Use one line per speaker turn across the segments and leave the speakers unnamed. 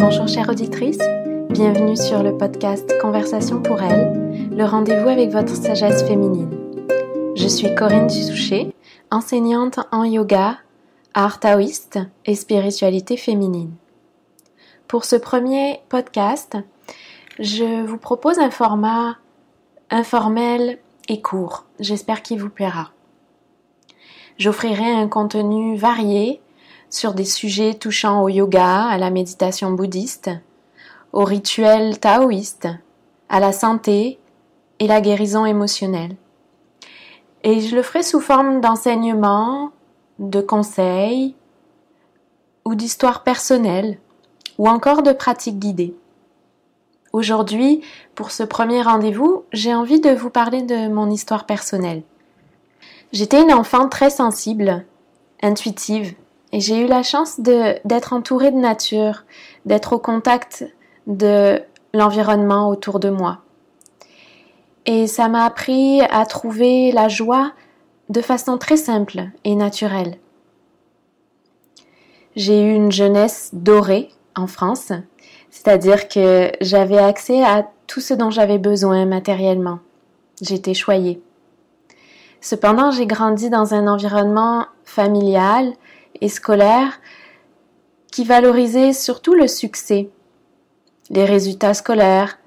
Bonjour chère auditrice, bienvenue sur le podcast Conversation pour elle, le rendez-vous avec votre sagesse féminine. Je suis Corinne Dusouché, enseignante en yoga, art taoïste et spiritualité féminine. Pour ce premier podcast, je vous propose un format informel et court. J'espère qu'il vous plaira. J'offrirai un contenu varié sur des sujets touchant au yoga, à la méditation bouddhiste, aux rituels taoïstes, à la santé et la guérison émotionnelle. Et je le ferai sous forme d'enseignements, de conseils ou d'histoires personnelles ou encore de pratiques guidées. Aujourd'hui, pour ce premier rendez-vous, j'ai envie de vous parler de mon histoire personnelle. J'étais une enfant très sensible, intuitive, et j'ai eu la chance d'être entourée de nature, d'être au contact de l'environnement autour de moi. Et ça m'a appris à trouver la joie de façon très simple et naturelle. J'ai eu une jeunesse dorée en France, c'est-à-dire que j'avais accès à tout ce dont j'avais besoin matériellement. J'étais choyée. Cependant, j'ai grandi dans un environnement familial et scolaire qui valorisait surtout le succès, les résultats scolaires,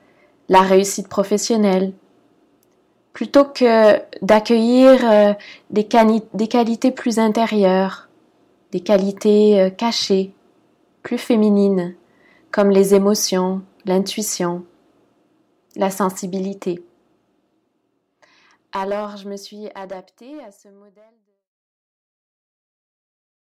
la réussite professionnelle, plutôt que d'accueillir des qualités plus intérieures, des qualités cachées, plus féminines, comme les émotions, l'intuition, la sensibilité. Alors, je me suis adaptée à ce modèle.